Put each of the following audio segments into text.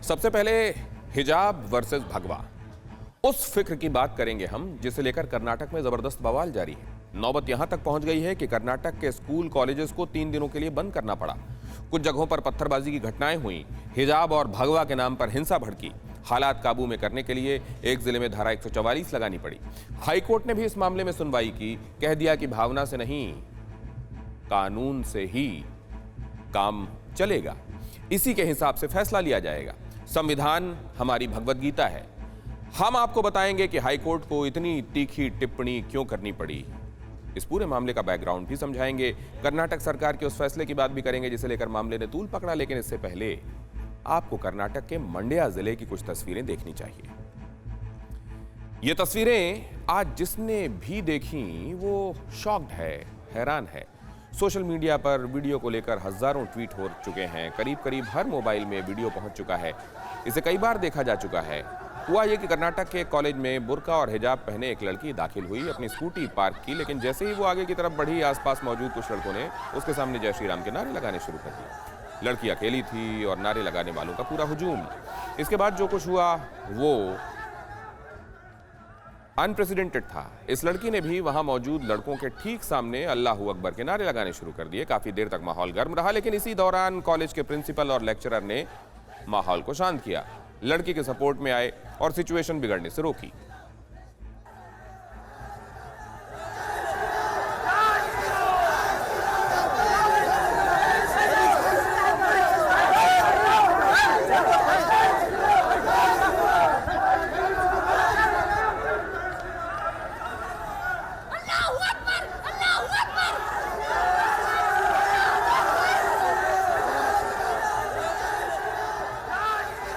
सबसे पहले हिजाब वर्सेस भगवा, उस फिक्र की बात करेंगे हम जिसे लेकर कर्नाटक में जबरदस्त बवाल जारी है। नौबत यहां तक पहुंच गई है कि कर्नाटक के स्कूल कॉलेजेस को 3 दिनों के लिए बंद करना पड़ा। कुछ जगहों पर पत्थरबाजी की घटनाएं हुई, हिजाब और भगवा के नाम पर हिंसा भड़की। हालात काबू में करने के लिए एक जिले में धारा 144 लगानी पड़ी। हाईकोर्ट ने भी इस मामले में सुनवाई की, कह दिया कि भावना से नहीं, कानून से ही काम चलेगा, इसी के हिसाब से फैसला लिया जाएगा। संविधान हमारी भगवत गीता है। हम आपको बताएंगे कि हाईकोर्ट को इतनी तीखी टिप्पणी क्यों करनी पड़ी। इस पूरे मामले का बैकग्राउंड भी समझाएंगे। कर्नाटक सरकार के उस फैसले की बात भी करेंगे जिसे लेकर मामले ने तूल पकड़ा। लेकिन इससे पहले आपको कर्नाटक के मंड्या जिले की कुछ तस्वीरें देखनी चाहिए। ये तस्वीरें आज जिसने भी देखी वो शॉक्ड है, हैरान है। सोशल मीडिया पर वीडियो को लेकर हजारों ट्वीट हो चुके हैं। करीब करीब हर मोबाइल में वीडियो पहुंच चुका है। इसे कई बार देखा जा चुका है। हुआ यह कि कर्नाटक के कॉलेज में बुर्का और हिजाब पहने एक लड़की दाखिल हुई, अपनी स्कूटी पार्क की, लेकिन जैसे ही वो आगे की तरफ बढ़ी, आसपास मौजूद कुछ लड़कों ने उसके सामने जय श्री राम के नारे लगाने शुरू कर दिए। लड़की अकेली थी और नारे लगाने वालों का पूरा हुजूम। इसके बाद जो कुछ हुआ वो अनप्रेसिडेंटेड था। इस लड़की ने भी वहां मौजूद लड़कों के ठीक सामने अल्लाहू अकबर के नारे लगाने शुरू कर दिए। काफी देर तक माहौल गर्म रहा, लेकिन इसी दौरान कॉलेज के प्रिंसिपल और लेक्चरर ने माहौल को शांत किया, लड़की के सपोर्ट में आए और सिचुएशन बिगड़ने से रोकी।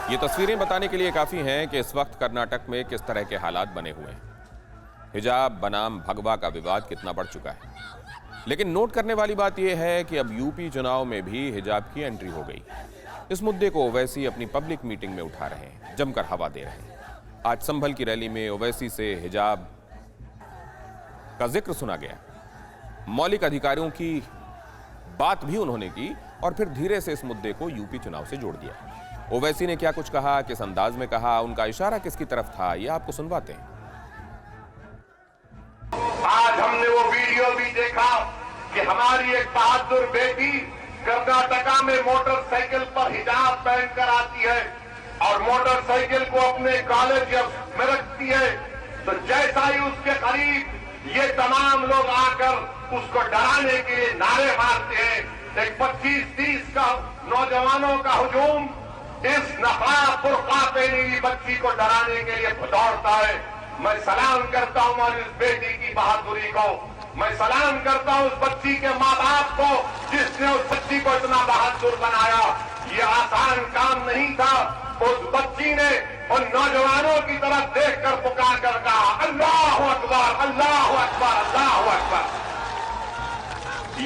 ये तस्वीरें बताने के लिए काफी हैं कि इस वक्त कर्नाटक में किस तरह के हालात बने हुए हैं। हिजाब बनाम भगवा का विवाद कितना बढ़ चुका है। लेकिन नोट करने वाली बात यह है कि अब यूपी चुनाव में भी हिजाब की एंट्री हो गई। इस मुद्दे को ओवैसी अपनी पब्लिक मीटिंग में उठा रहे हैं, जमकर हवा दे रहे हैं। आज संभल की रैली में ओवैसी से हिजाब का जिक्र सुना गया। मौलिक अधिकारों की बात भी उन्होंने की और फिर धीरे से इस मुद्दे को यूपी चुनाव से जोड़ दिया। ओवैसी ने क्या कुछ कहा, किस अंदाज में कहा, उनका इशारा किसकी तरफ था, ये आपको सुनवाते हैं। आज हमने वो वीडियो भी देखा कि हमारी एक बहादुर बेटी कर्नाटका में मोटरसाइकिल पर हिजाब पहनकर आती है और मोटरसाइकिल को अपने कॉलेज में रखती है, तो जैसा ही उसके करीब ये तमाम लोग आकर उसको डराने के लिए नारे मारते हैं। एक 25-30 का नौजवानों का हुजूम इस नकाब बुर्का पहनी हुई बच्ची को डराने के लिए दौड़ता है। मैं सलाम करता हूं हमारी उस बेटी की बहादुरी को। मैं सलाम करता हूं उस बच्ची के माँ बाप को जिसने उस बच्ची को इतना बहादुर बनाया। ये आसान काम नहीं था। उस बच्ची ने उन नौजवानों की तरफ देखकर पुकार कर कहा, अल्लाहू अकबर, अल्लाहू अकबर, अल्लाहू अकबर।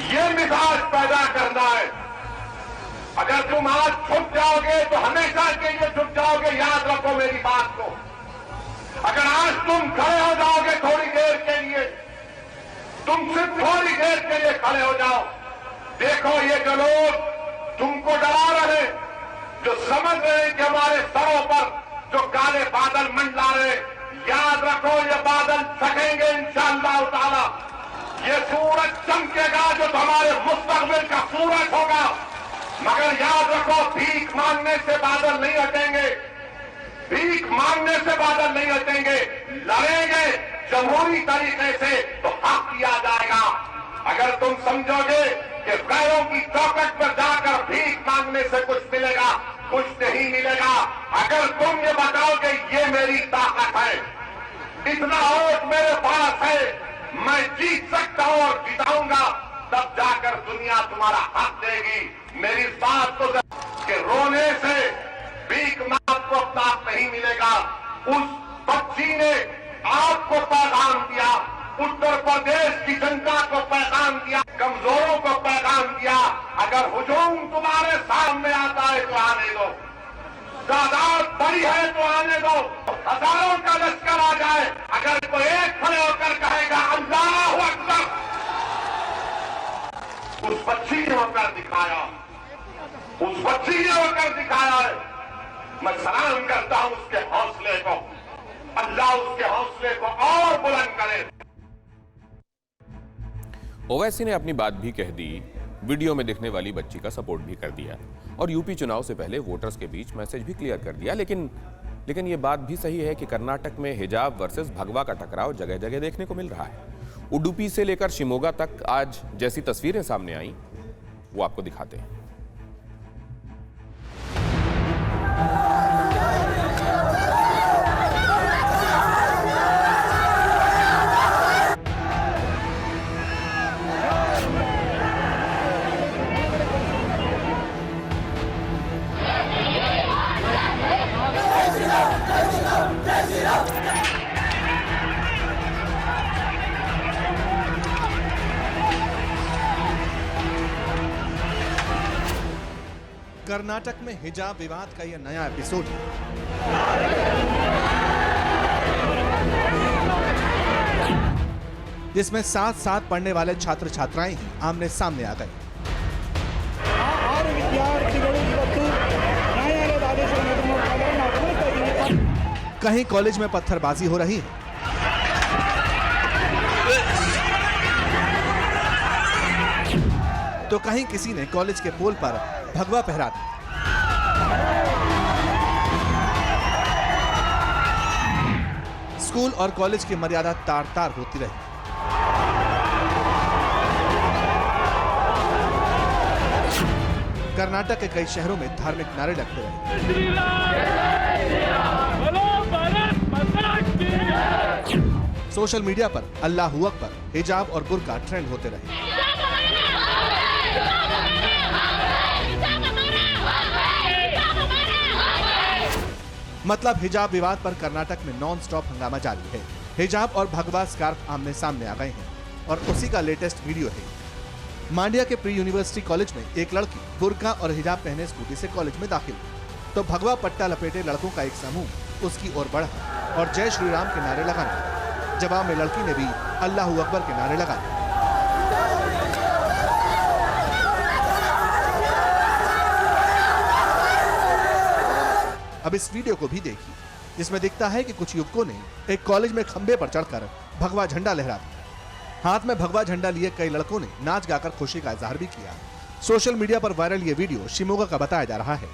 ये मिजाज पैदा करना है। अगर तुम आज छुप जाओगे तो हमेशा के लिए छुप जाओगे, याद रखो मेरी बात को। अगर आज तुम खड़े हो जाओगे थोड़ी देर के लिए, तुम सिर्फ थोड़ी देर के लिए खड़े हो जाओ, देखो ये जो लोग तुमको डरा रहे, जो समझ रहे हैं कि हमारे सरों पर जो काले बादल मंडला रहे, याद रखो ये बादल छकेंगे इंशाअल्लाह ताला। ये सूरज चमकेगा जो हमारे मुस्तकबिल का सूरज होगा। मगर याद रखो, भीख मांगने से बादल नहीं हटेंगे, भीख मांगने से बादल नहीं हटेंगे। लड़ेंगे जमहूरी तरीके से तो हक किया जाएगा। अगर तुम समझोगे कि गैरों की चौखट पर जाकर भीख मांगने से कुछ मिलेगा, कुछ नहीं मिलेगा। अगर तुम ये बताओगे ये मेरी ताकत है, इतना वोट मेरे पास है, मैं जीत सकता हूं और जिताऊंगा, तब जाकर दुनिया तुम्हारा हक देगी। मेरी बात तो कि रोने से भीख मांग को अपना हक नहीं मिलेगा। उस बच्ची ने आपको पैगाम दिया, उत्तर प्रदेश की जनता को पैगाम दिया, कमजोरों को पैगाम दिया। अगर हुजूम तुम्हारे सामने आता है तो आने दो, तादाद बड़ी है तो आने दो, हजारों का लश्कर आ जाए, अगर कोई एक खड़े होकर कहेगा अल्लाहू अकबर, उस बच्ची ने होकर दिखाया, उस बच्ची ने होकर दिखाया है। मैं सलाम करता हूं उसके हौसले को। अल्लाह उसके हौसले को और बुलंद करे। ओवैसी ने अपनी बात भी कह दी, वीडियो में दिखने वाली बच्ची का सपोर्ट भी कर दिया और यूपी चुनाव से पहले वोटर्स के बीच मैसेज भी क्लियर कर दिया। लेकिन ये बात भी सही है कि कर्नाटक में हिजाब वर्सेस भगवा का टकराव जगह जगह देखने को मिल रहा है। उडुपी से लेकर शिमोगा तक आज जैसी तस्वीरें सामने आई वो आपको दिखाते हैं। कर्नाटक में हिजाब विवाद का यह नया एपिसोड है। जिसमें साथ साथ पढ़ने वाले छात्र छात्राएं ही आमने सामने आ गए। कहीं कॉलेज में पत्थरबाजी हो रही है, तो कहीं किसी ने कॉलेज के पोल पर भगवा फहरा दी। स्कूल और कॉलेज की मर्यादा तार तार होती रही। कर्नाटक के कई शहरों में धार्मिक नारे लगते रहे। सोशल मीडिया पर अल्लाहू अकबर, हिजाब और बुर्का ट्रेंड होते रहे। मतलब हिजाब विवाद पर कर्नाटक में नॉन स्टॉप हंगामा जारी है। हिजाब और भगवा स्कार्फ आमने सामने आ गए हैं और उसी का लेटेस्ट वीडियो है। मांड्या के प्री यूनिवर्सिटी कॉलेज में एक लड़की बुर्का और हिजाब पहने स्कूटी से कॉलेज में दाखिल, तो भगवा पट्टा लपेटे लड़कों का एक समूह उसकी ओर बढ़ा और जय श्री राम के नारे लगाए। जवाब में लड़की ने भी अल्लाहू अकबर के नारे लगाए। अब इस वीडियो को भी देखिए, जिसमें दिखता है कि कुछ युवकों ने एक कॉलेज में खंबे पर चढ़कर भगवा झंडा लहरा दिया। हाथ में भगवा झंडा लिए कई लड़कों ने नाच गाकर खुशी का इजहार भी किया। सोशल मीडिया पर वायरल ये वीडियो शिमोगा का बताया जा रहा है।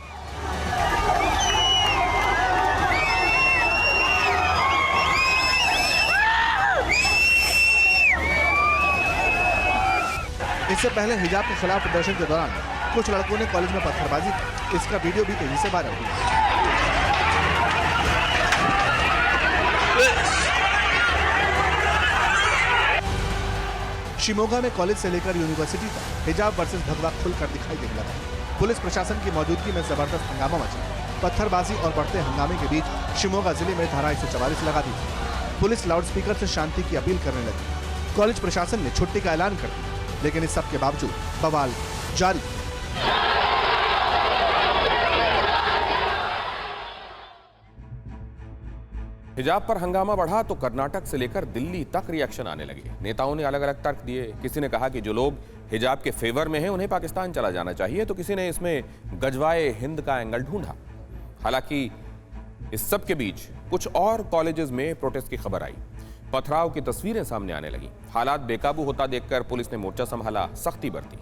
इससे पहले हिजाब के खिलाफ प्रदर्शन के दौरान कुछ लड़कों ने कॉलेज में पत्थरबाजी की। इसका वीडियो भी तेजी से वायरल हुआ। शिमोगा में कॉलेज से लेकर यूनिवर्सिटी तक हिजाब वर्सेस भगवा खुलकर दिखाई देने लगा। पुलिस प्रशासन की मौजूदगी में जबरदस्त हंगामा मचा। पत्थरबाजी और बढ़ते हंगामे के बीच शिमोगा जिले में धारा 144 लगा दी। पुलिस लाउडस्पीकर से शांति की अपील करने लगी। कॉलेज प्रशासन ने छुट्टी का ऐलान कर दिया, लेकिन इस सब के बावजूद बवाल जारी। हिजाब पर हंगामा बढ़ा तो कर्नाटक से लेकर दिल्ली तक रिएक्शन आने लगे। नेताओं ने अलग अलग तर्क दिए। किसी ने कहा कि जो लोग हिजाब के फेवर में हैं उन्हें पाकिस्तान चला जाना चाहिए, तो किसी ने इसमें गजवाए हिंद का एंगल ढूंढा। हालांकि इस सब के बीच कुछ और कॉलेजेस में प्रोटेस्ट की खबर आई। पथराव की तस्वीरें सामने आने लगी। हालात बेकाबू होता देखकर पुलिस ने मोर्चा संभाला, सख्ती बरती।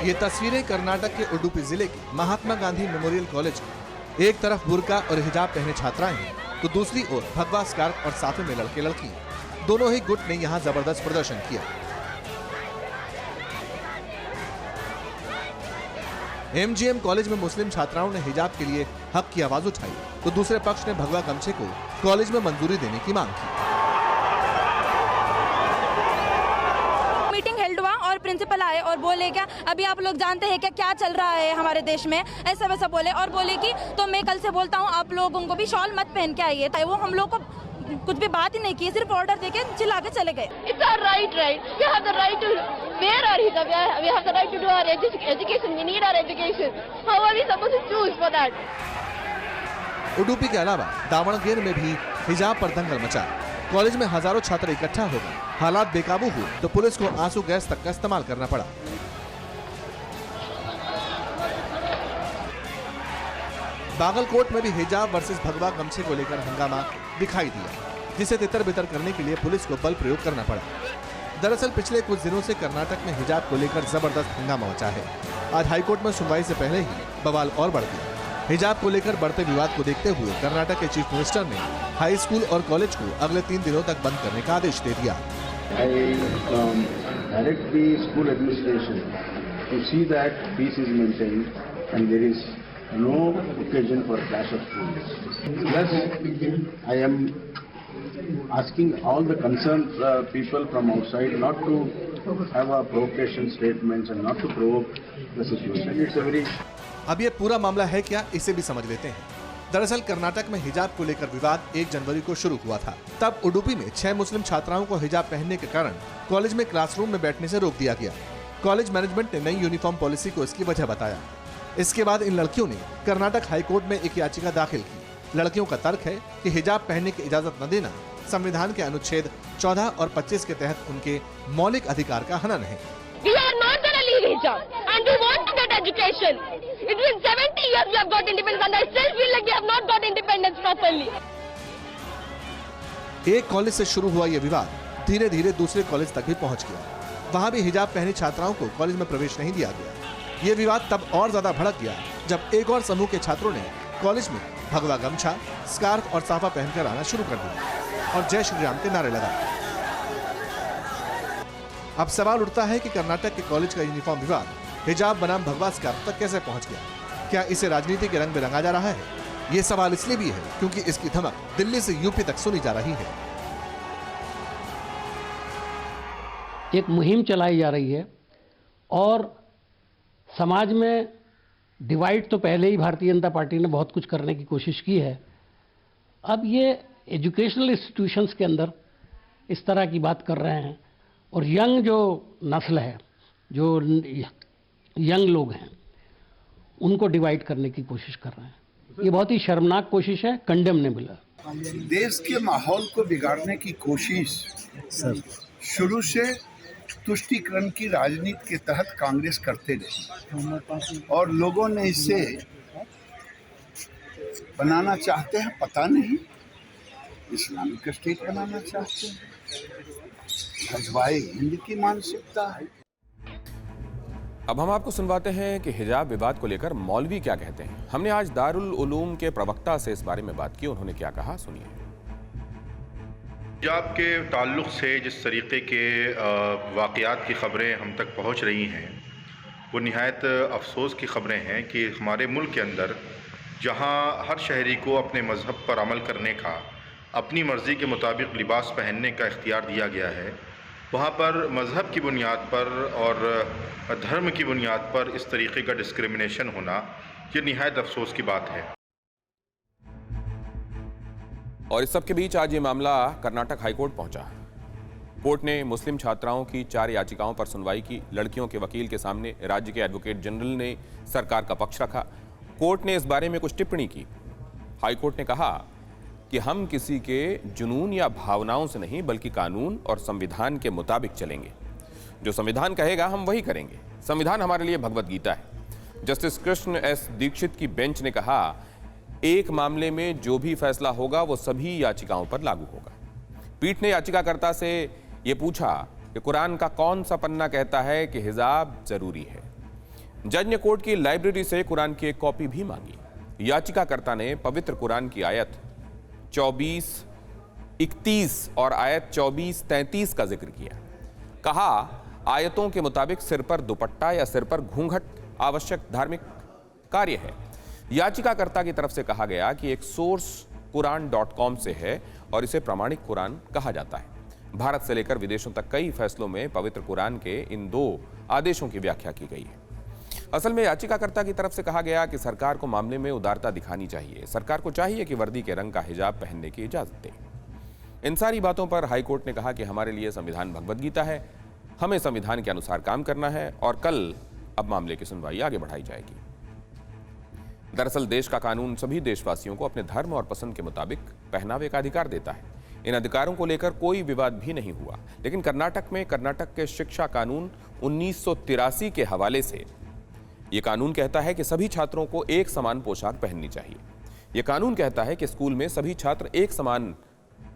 ये तस्वीरें कर्नाटक के उडुपी जिले के महात्मा गांधी मेमोरियल कॉलेज की। एक तरफ बुर्का और हिजाब पहने छात्राएं हैं, तो दूसरी ओर भगवा स्कार्फ और साथ में लड़के लड़की। दोनों ही गुट ने यहाँ जबरदस्त प्रदर्शन किया। एमजीएम कॉलेज में मुस्लिम छात्राओं ने हिजाब के लिए हक की आवाज उठाई, तो दूसरे पक्ष ने भगवा गमछे को कॉलेज में मंजूरी देने की मांग की। मीटिंग हेल्ड हुआ और प्रिंसिपल आए और बोले क्या अभी आप लोग जानते हैं क्या चल रहा है हमारे देश में, ऐसा वैसा बोले और बोले कि तो मैं कल से बोलता हूँ आप लोगों को भी शॉल मत पहन के आइए। वो हम लोग को कुछ भी बात ही नहीं की, सिर्फ ऑर्डर देके चिल्ला के चले गए। It's our right. We have the right to wear our hijab. We have the right to do our education. We need our education. How are we supposed to choose for that? Udupi के अलावा दावणगेर में भी हिजाब पर दंगल मचा। College में हजारों छात्र इकट्ठा हो गए। हालात बेकाबू हुए तो पुलिस को आंसू गैस तक का इस्तेमाल करना पड़ा। बागलकोट में भी हिजाब वर्सेस भगवा गमछे को लेकर हंगामा दिखाई दिया, जिसे तितर बितर करने के लिए पुलिस को बल प्रयोग करना पड़ा। दरअसल पिछले कुछ दिनों से कर्नाटक में हिजाब को लेकर जबरदस्त हंगामा मचा है। आज हाईकोर्ट में सुनवाई से पहले ही बवाल और बढ़ गया। हिजाब को लेकर बढ़ते विवाद को देखते हुए कर्नाटक के चीफ मिनिस्टर ने हाई स्कूल और कॉलेज को अगले 3 दिनों तक बंद करने का आदेश दे दिया। I direct the school administration to see that peace is maintained and there is no occasion for clash of schools. Plus, I am asking all the concerned people from outside not to have a provocation statements and not to provoke the situation. It's a very अब ये पूरा मामला है क्या, इसे भी समझ लेते हैं। दरअसल कर्नाटक में हिजाब को लेकर विवाद 1 जनवरी को शुरू हुआ था। तब उडुपी में 6 मुस्लिम छात्राओं को हिजाब पहनने के कारण कॉलेज में क्लासरूम में बैठने से रोक दिया गया। कॉलेज मैनेजमेंट ने नई यूनिफॉर्म पॉलिसी को इसकी वजह बताया। इसके बाद इन लड़कियों ने कर्नाटक हाईकोर्ट में एक याचिका दाखिल की। लड़कियों का तर्क है कि हिजाब पहनने की इजाजत न देना संविधान के अनुच्छेद 14 और 25 के तहत उनके मौलिक अधिकार का हनन है। We are not going to leave hijab and we want to get education. It's been 70 years we have got independence and I still feel like we have not got independence properly. एक college से शुरू हुआ यह विवाद धीरे धीरे दूसरे college तक भी पहुंच गया। वहां भी हिजाब पहने छात्राओं को कॉलेज में प्रवेश नहीं दिया गया। ये विवाद तब और ज्यादा भड़क गया जब एक और समूह के छात्रों ने कॉलेज में भगवा गमछा, स्कार्फ और साफा पहनकर आना शुरू कर दिया और जय श्री राम के नारे लगाए। अब सवाल उठता है कि कर्नाटक के कॉलेज का यूनिफॉर्म विवाद हिजाब बनाम भगवा स्कार्फ तक कैसे पहुंच गया? क्या इसे राजनीति के रंग में रंगा जा रहा है? ये सवाल इसलिए भी है क्योंकि इसकी धमक दिल्ली से यूपी तक सुनी जा रही है। एक मुहिम चलाई जा रही है और समाज में डिवाइड तो पहले ही भारतीय जनता पार्टी ने बहुत कुछ करने की कोशिश की है। अब ये एजुकेशनल इंस्टीट्यूशंस के अंदर इस तरह की बात कर रहे हैं और यंग जो नस्ल है, जो यंग लोग हैं, उनको डिवाइड करने की कोशिश कर रहे हैं। ये बहुत ही शर्मनाक कोशिश है, कंडेमनेबल है। देश के माहौल को बिगाड़ने की कोशिश शुरू से तुष्टीकरण की राजनीति के तहत कांग्रेस करते रही और लोगों ने इसे बनाना चाहते हैं, पता नहीं इस्लामिक स्टेट बनाना चाहते हैं, भजवाए हिंद की मानसिकता है। अब हम आपको सुनवाते हैं कि हिजाब विवाद को लेकर मौलवी क्या कहते हैं। हमने आज दारुल उलूम के प्रवक्ता से इस बारे में बात की, उन्होंने क्या कहा, सुनिए। हिजाब के ताल्लुक़ से जिस तरीके के वाक़यात की ख़बरें हम तक पहुंच रही हैं, वो निहायत अफसोस की ख़बरें हैं कि हमारे मुल्क के अंदर जहां हर शहरी को अपने मज़हब पर अमल करने का, अपनी मर्ज़ी के मुताबिक लिबास पहनने का इख्तियार दिया गया है, वहाँ पर मज़हब की बुनियाद पर और धर्म की बुनियाद पर इस तरीके का डिस्क्रिमिनेशन होना, ये निहायत अफसोस की बात है। और इस सब के बीच आज ये मामला कर्नाटक हाईकोर्ट पहुंचा। कोर्ट ने मुस्लिम छात्राओं की 4 याचिकाओं पर सुनवाई की। लड़कियों के वकील के सामने राज्य के एडवोकेट जनरल ने सरकार का पक्ष रखा। कोर्ट ने इस बारे में कुछ टिप्पणी की। हाईकोर्ट ने कहा कि हम किसी के जुनून या भावनाओं से नहीं बल्कि कानून और संविधान के मुताबिक चलेंगे। जो संविधान कहेगा हम वही करेंगे। संविधान हमारे लिए भगवत गीता है। जस्टिस कृष्ण एस दीक्षित की बेंच ने कहा, एक मामले में जो भी फैसला होगा वो सभी याचिकाओं पर लागू होगा। पीठ ने याचिकाकर्ता से ये पूछा कि कुरान का कौन सा पन्ना कहता है कि हिजाब जरूरी है। जज ने कोर्ट की लाइब्रेरी से कुरान की एक कॉपी भी मांगी। याचिकाकर्ता ने पवित्र कुरान की आयत 24:31 और आयत 24:33 का जिक्र किया। कहा, आयतों के मुताबिक सिर पर दुपट्टा या सिर पर घूंघट आवश्यक धार्मिक कार्य है। याचिकाकर्ता की तरफ से कहा गया कि एक सोर्स कुरान.com से है और इसे प्रामाणिक कुरान कहा जाता है। भारत से लेकर विदेशों तक कई फैसलों में पवित्र कुरान के इन 2 आदेशों की व्याख्या की गई है। असल में याचिकाकर्ता की तरफ से कहा गया कि सरकार को मामले में उदारता दिखानी चाहिए। सरकार को चाहिए कि वर्दी के रंग का हिजाब पहनने की इजाजत दे। इन सारी बातों पर हाईकोर्ट ने कहा कि हमारे लिए संविधान भगवत गीता है, हमें संविधान के अनुसार काम करना है और कल अब मामले की सुनवाई आगे बढ़ाई जाएगी। दरअसल देश का कानून सभी देशवासियों को अपने धर्म और पसंद के मुताबिक पहनावे का अधिकार देता है। इन अधिकारों को लेकर कोई विवाद भी नहीं हुआ। लेकिन कर्नाटक में कर्नाटक के शिक्षा कानून 1983 के हवाले से ये कानून कहता है कि सभी छात्रों को एक समान पोशाक पहननी चाहिए। ये कानून कहता है कि स्कूल में सभी छात्र एक समान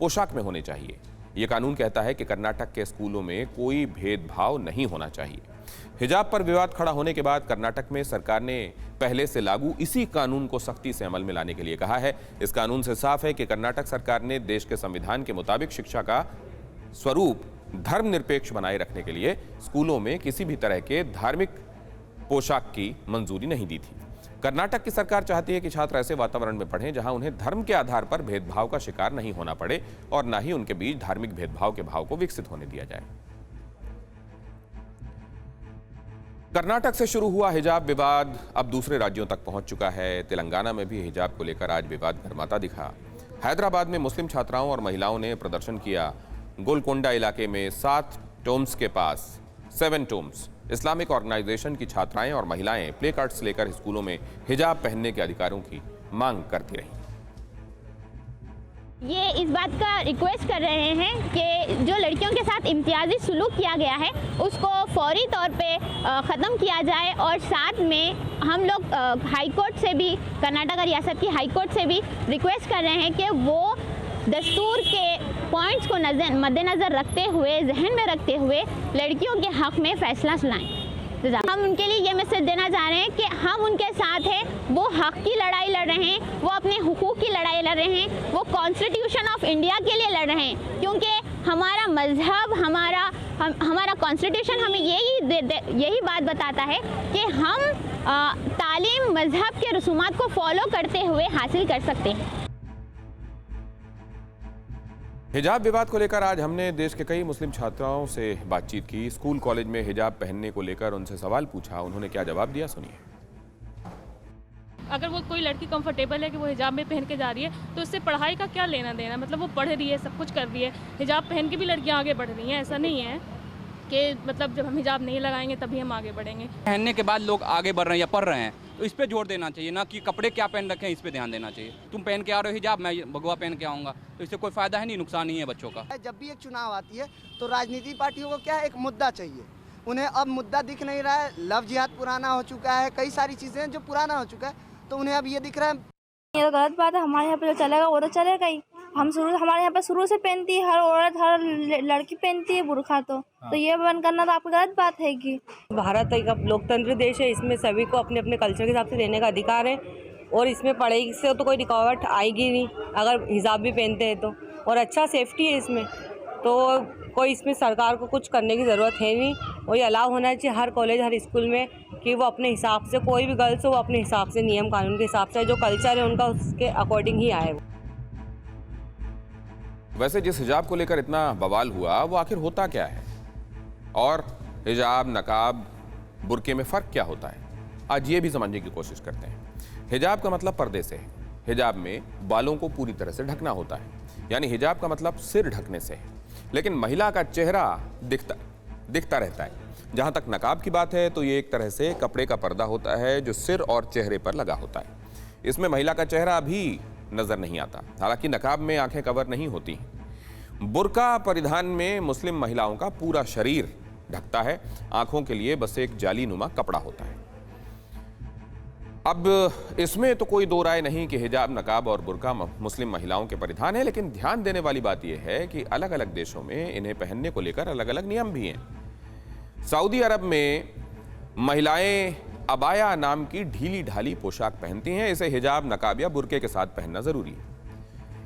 पोशाक में होने चाहिए। ये कानून कहता है कि कर्नाटक के स्कूलों में कोई भेदभाव नहीं होना चाहिए। हिजाब पर विवाद खड़ा होने के बाद कर्नाटक में सरकार ने पहले से लागू इसी कानून को सख्ती से अमल में लाने के लिए कहा है। इस कानून से साफ है कि कर्नाटक सरकार ने देश के संविधान के मुताबिक शिक्षा का स्वरूप धर्मनिरपेक्ष बनाए रखने के लिए स्कूलों में किसी भी तरह के धार्मिक पोशाक की मंजूरी नहीं दी थी। कर्नाटक की सरकार चाहती है कि छात्र ऐसे वातावरण में पढ़ें जहां उन्हें धर्म के आधार पर भेदभाव का शिकार नहीं होना पड़े और न ही उनके बीच धार्मिक भेदभाव के भाव को विकसित होने दिया जाए। कर्नाटक से शुरू हुआ हिजाब विवाद अब दूसरे राज्यों तक पहुंच चुका है। तेलंगाना में भी हिजाब को लेकर आज विवाद गरमाता दिखा। हैदराबाद में मुस्लिम छात्राओं और महिलाओं ने प्रदर्शन किया। गोलकोंडा इलाके में 7 टोम्स के पास 7 टोम्स इस्लामिक ऑर्गेनाइजेशन की छात्राएं और महिलाएं प्ले कार्ड्स लेकर स्कूलों में हिजाब पहनने के अधिकारों की मांग करती रहीं। ये इस बात का रिक्वेस्ट कर रहे हैं कि जो लड़कियों के साथ इम्तियाजी सुलूक किया गया है उसको फौरी तौर पे ख़त्म किया जाए और साथ में हम लोग हाई कोर्ट से भी, कर्नाटक रियासत की हाई कोर्ट से भी रिक्वेस्ट कर रहे हैं कि वो दस्तूर के पॉइंट्स को मद्देनज़र रखते हुए, जहन में रखते हुए लड़कियों के हक़ में फ़ैसला सुनाएं। हम उनके लिए ये मैसेज देना चाह रहे हैं कि हम उनके साथ हैं। वो हक़ की लड़ाई लड़ रहे हैं, वो अपने हुकूक की लड़ाई लड़ रहे हैं, वो कॉन्स्टिट्यूशन ऑफ इंडिया के लिए लड़ रहे हैं, क्योंकि हमारा मजहब, हमारा कॉन्स्टिट्यूशन हमें यही बात बताता है कि हम तालीम मजहब के रसूमात को फॉलो करते हुए हासिल कर सकते हैं। हिजाब विवाद को लेकर आज हमने देश के कई मुस्लिम छात्राओं से बातचीत की। स्कूल कॉलेज में हिजाब पहनने को लेकर उनसे सवाल पूछा। उन्होंने क्या जवाब दिया, सुनिए। अगर वो कोई लड़की कंफर्टेबल है कि वो हिजाब में पहन के जा रही है तो उससे पढ़ाई का क्या लेना देना। मतलब वो पढ़ रही है, सब कुछ कर रही है, हिजाब पहन के भी लड़कियां आगे बढ़ रही हैं। ऐसा नहीं है कि मतलब जब हम हिजाब नहीं लगाएंगे तभी हम आगे बढ़ेंगे। पहनने के बाद लोग आगे बढ़ रहे हैं या पढ़ रहे हैं तो इस पे जोर देना चाहिए, ना कि कपड़े क्या पहन रखे हैं इस पे ध्यान देना चाहिए। तुम पहन के आ रहे हो हिजाब, मैं भगवा पहन के आऊँगा, तो इससे कोई फायदा है नहीं, नुकसान ही है बच्चों का। जब भी एक चुनाव आती है तो राजनीतिक पार्टियों को क्या है, एक मुद्दा चाहिए। उन्हें अब मुद्दा दिख नहीं रहा है। लव जिहाद पुराना हो चुका है, कई सारी चीज़ें जो पुराना हो चुका है, तो उन्हें अब ये दिख रहा है। ये तो गलत बात है। हमारे यहाँ पे जो चलेगा वो तो चलेगा ही। हमारे यहाँ पे शुरू से पहनती है, हर औरत, हर लड़की पहनती है बुर्का। तो ये बंद करना तो आपकी गलत बात है। कि भारत एक लोकतंत्र देश है, इसमें सभी को अपने अपने कल्चर के हिसाब से रहने का अधिकार है और इसमें पढ़ाई से तो कोई रुकावट आएगी नहीं अगर हिजाब भी पहनते हैं तो। और अच्छा सेफ्टी है इसमें, तो कोई इसमें सरकार को कुछ करने की ज़रूरत है नहीं। और ये अलाउ होना चाहिए हर कॉलेज, हर स्कूल में कि वो अपने हिसाब से, कोई भी गर्ल्स हो वो अपने हिसाब से, नियम कानून के हिसाब से, जो कल्चर है उनका उसके अकॉर्डिंग ही आए। वैसे जिस हिजाब को लेकर इतना बवाल हुआ वो आखिर होता क्या है और हिजाब, नकाब, बुर्के में फ़र्क क्या होता है, आज ये भी समझने की कोशिश करते हैं। हिजाब का मतलब पर्दे से है। हिजाब में बालों को पूरी तरह से ढकना होता है, यानी हिजाब का मतलब सिर ढकने से है। लेकिन महिला का चेहरा दिखता रहता है। जहाँ तक नकाब की बात है तो ये एक तरह से कपड़े का पर्दा होता है जो सिर और चेहरे पर लगा होता है। इसमें महिला का चेहरा भी नजर नहीं आता। हालांकि नकाब में आंखें कवर नहीं होती। बुर्का परिधान में मुस्लिम महिलाओं का पूरा शरीर ढकता है। आंखों के लिए बस एक जालीनुमा कपड़ा होता है। अब इसमें तो कोई दो राय नहीं कि हिजाब, नकाब और बुर्का मुस्लिम महिलाओं के परिधान है। लेकिन ध्यान देने वाली बात यह है कि अलग अलग देशों में इन्हें पहनने को लेकर अलग अलग नियम भी हैं। सऊदी अरब में महिलाएं अबाया नाम की ढीली ढाली पोशाक पहनती हैं। इसे हिजाब, नकाब या बुर्के के साथ पहनना जरूरी है।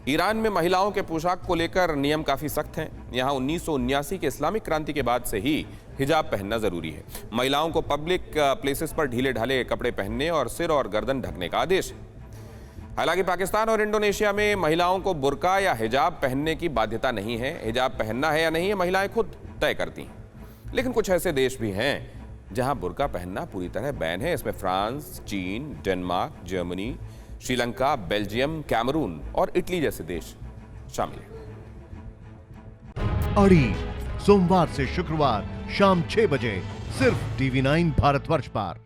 ईरान में महिलाओं के पोशाक को लेकर नियम काफी सख्त हैं। यहाँ 1979 के इस्लामिक क्रांति के बाद से ही हिजाब पहनना जरूरी है। महिलाओं को पब्लिक प्लेसेस पर ढीले ढाले कपड़े पहनने और सिर और गर्दन ढकने का आदेश है। हालांकि पाकिस्तान और इंडोनेशिया में महिलाओं को बुर्का या हिजाब पहनने की बाध्यता नहीं है। हिजाब पहनना है या नहीं ये महिलाएं खुद तय करती हैं। लेकिन कुछ ऐसे देश भी हैं जहां बुर्का पहनना पूरी तरह बैन है। इसमें फ्रांस, चीन, Denmark, Germany, Sri Lanka, Belgium, Cameroon और इटली जैसे देश शामिल हैं। अड़ी सोमवार से शुक्रवार शाम 6 बजे सिर्फ TV9 भारतवर्ष पर।